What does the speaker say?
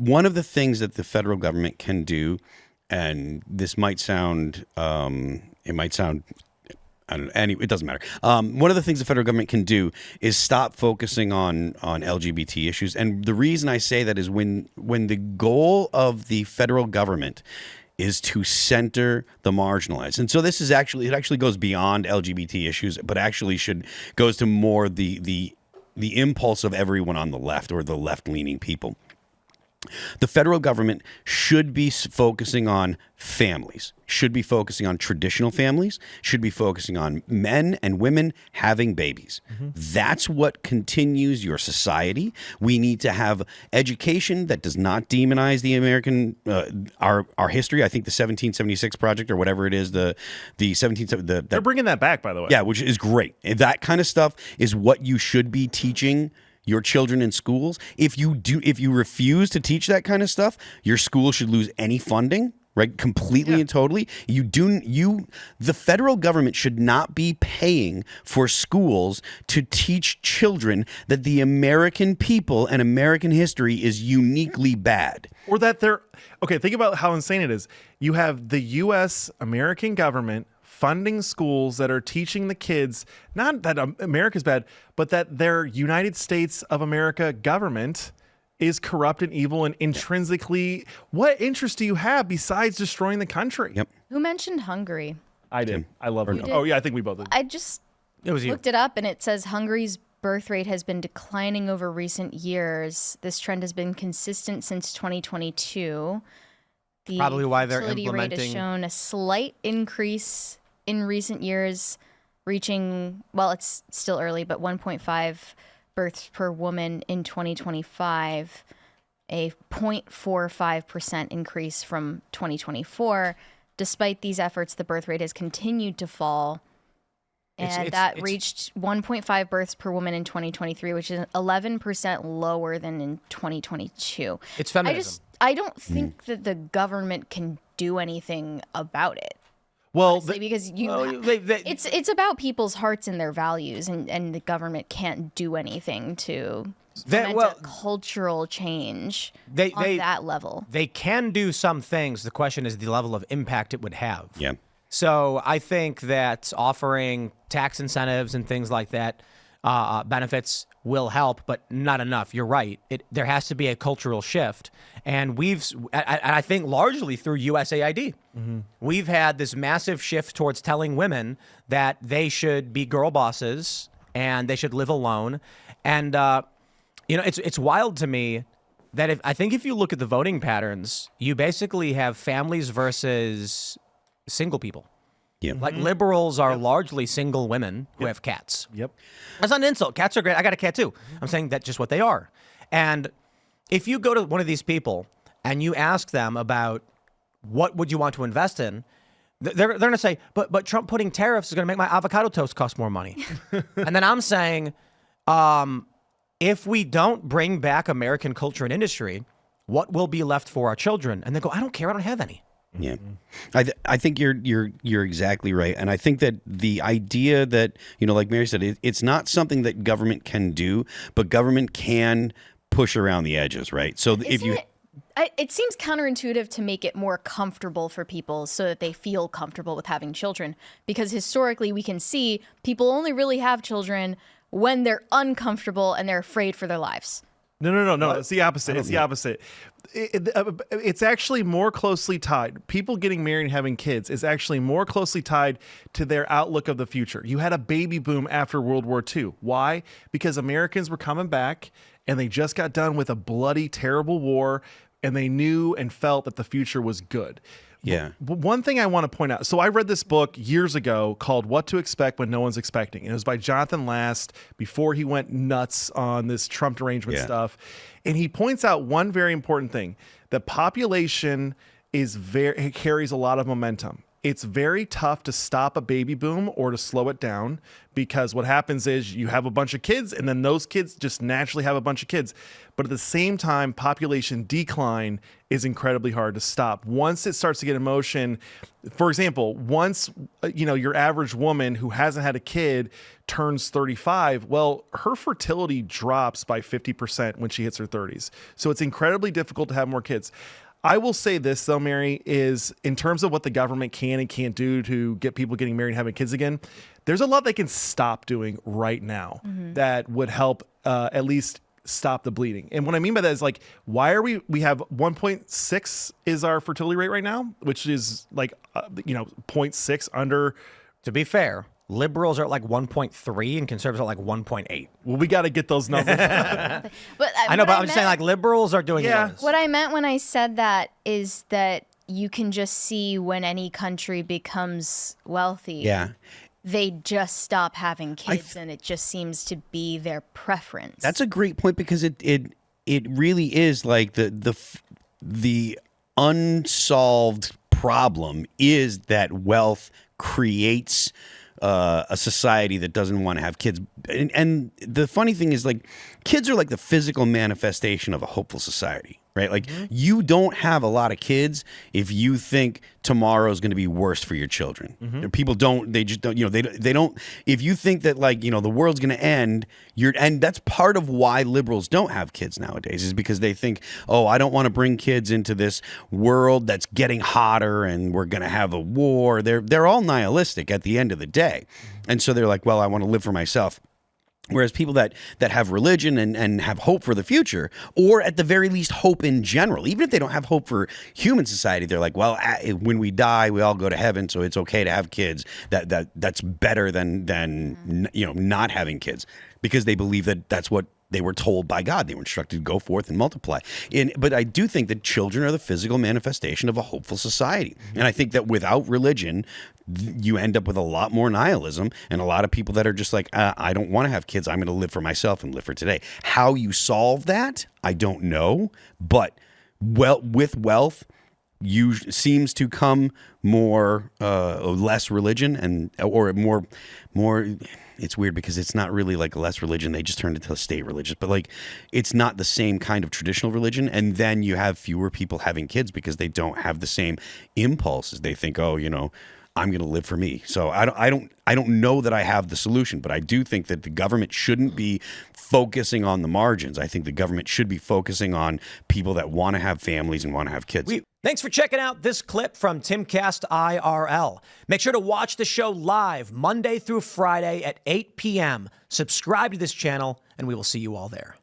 one of the things that the federal government can do, and this might sound, it doesn't matter. One of the things the federal government can do is stop focusing on LGBT issues. And the reason I say that is when the goal of the federal government is to center the marginalized. And so it actually goes beyond LGBT issues, but actually goes to more the impulse of everyone on the left or the left-leaning people. The federal government should be focusing on families, should be focusing on traditional families, should be focusing on men and women having babies. Mm-hmm. That's what continues your society. We need to have education that does not demonize the American, our history. I think the 1776 Project or whatever it is, the 17... They're bringing that back, by the way. Yeah, which is great. That kind of stuff is what you should be teaching your children in schools. If you refuse to teach that kind of stuff, your school should lose any funding, right? Completely and totally. The federal government should not be paying for schools to teach children that the American people and American history is uniquely bad. Or that think about how insane it is. You have the U.S. American government funding schools that are teaching the kids, not that America's bad, but that their United States of America government is corrupt and evil and intrinsically, what interest do you have besides destroying the country? Yep. Who mentioned Hungary? I did. I love it. Did? Oh, yeah, I think we both did. I just looked it up, and it says Hungary's birth rate has been declining over recent years. This trend has been consistent since 2022. The probably why they're fertility rate has shown a slight increase in recent years, reaching, well, it's still early, but 1.5 births per woman in 2025, a 0.45% increase from 2024. Despite these efforts, the birth rate has continued to fall, and that reached 1.5 births per woman in 2023, which is 11% lower than in 2022. It's feminism. I don't think that the government can do anything about it. Well, honestly, because it's about people's hearts and their values, and the government can't do anything to foment a cultural change on that level. They can do some things. The question is the level of impact it would have. Yeah. So I think that offering tax incentives and things like that, benefits will help, but not enough. You're right. There has to be a cultural shift. And I think largely through USAID, we've had this massive shift towards telling women that they should be girl bosses and they should live alone. And, it's wild to me that if you look at the voting patterns, you basically have families versus single people. Yeah. Like liberals are largely single women who have cats. Yep. That's not an insult. Cats are great. I got a cat too. I'm saying that's just what they are. And if you go to one of these people and you ask them about what would you want to invest in, they're going to say, but Trump putting tariffs is going to make my avocado toast cost more money. And then I'm saying, if we don't bring back American culture and industry, what will be left for our children? And they go, I don't care. I don't have any. Yeah, I think you're exactly right, and I think that the idea that, like Mary said, it's not something that government can do, but government can push around the edges, right? So it seems counterintuitive to make it more comfortable for people so that they feel comfortable with having children, because historically we can see people only really have children when they're uncomfortable and they're afraid for their lives. No. It's the opposite. It's the opposite. It's actually more closely tied. People getting married and having kids is actually more closely tied to their outlook of the future. You had a baby boom after World War II. Why? Because Americans were coming back and they just got done with a bloody, terrible war, and they knew and felt that the future was good. Yeah. But one thing I want to point out. So I read this book years ago called What to Expect When No One's Expecting. And it was by Jonathan Last before he went nuts on this Trump derangement stuff. And he points out one very important thing. The population carries a lot of momentum. it's very tough to stop a baby boom or to slow it down, because what happens is you have a bunch of kids and then those kids just naturally have a bunch of kids. But at the same time, population decline is incredibly hard to stop. Once it starts to get in motion, for example, once your average woman who hasn't had a kid turns 35, well, her fertility drops by 50% when she hits her 30s. So it's incredibly difficult to have more kids. I will say this, though, Mary, is in terms of what the government can and can't do to get people getting married and having kids again, there's a lot they can stop doing right now that would help at least stop the bleeding. And what I mean by that is, like, why are we have 1.6 is our fertility rate right now, which is like, 0.6 under. To be fair, liberals are at like 1.3 and conservatives are like 1.8. Well, we got to get those numbers. But I know, but I'm just saying, like, liberals are doing worse. What I meant when I said that is that you can just see when any country becomes wealthy. Yeah. They just stop having kids, and it just seems to be their preference. That's a great point, because it really is like the unsolved problem is that wealth creates a society that doesn't want to have kids. And the funny thing is, like, kids are like the physical manifestation of a hopeful society, right? Like, you don't have a lot of kids if you think tomorrow is going to be worse for your children. People don't, they just don't, they don't, if you think that, like, the world's going to end, and that's part of why liberals don't have kids nowadays, is because they think, oh, I don't want to bring kids into this world that's getting hotter and we're going to have a war. They're all nihilistic at the end of the day. And so they're like, well, I want to live for myself. Whereas people that have religion and have hope for the future, or at the very least hope in general, even if they don't have hope for human society, they're like, well, when we die, we all go to heaven, so it's okay to have kids. That's better than not having kids, because they believe that that's what they were told by God. They were instructed to go forth and multiply. But I do think that children are the physical manifestation of a hopeful society. And I think that without religion, you end up with a lot more nihilism and a lot of people that are just like, I don't want to have kids. I'm going to live for myself and live for today. How you solve that, I don't know. But with wealth, seems to come less religion or more. It's weird because it's not really like less religion. They just turned it to state religious, but like it's not the same kind of traditional religion. And then you have fewer people having kids because they don't have the same impulses. They think, oh, I'm going to live for me. So I don't know that I have the solution, but I do think that the government shouldn't be focusing on the margins. I think the government should be focusing on people that want to have families and want to have kids. Thanks for checking out this clip from Timcast IRL. Make sure to watch the show live Monday through Friday at 8 p.m. Subscribe to this channel, and we will see you all there.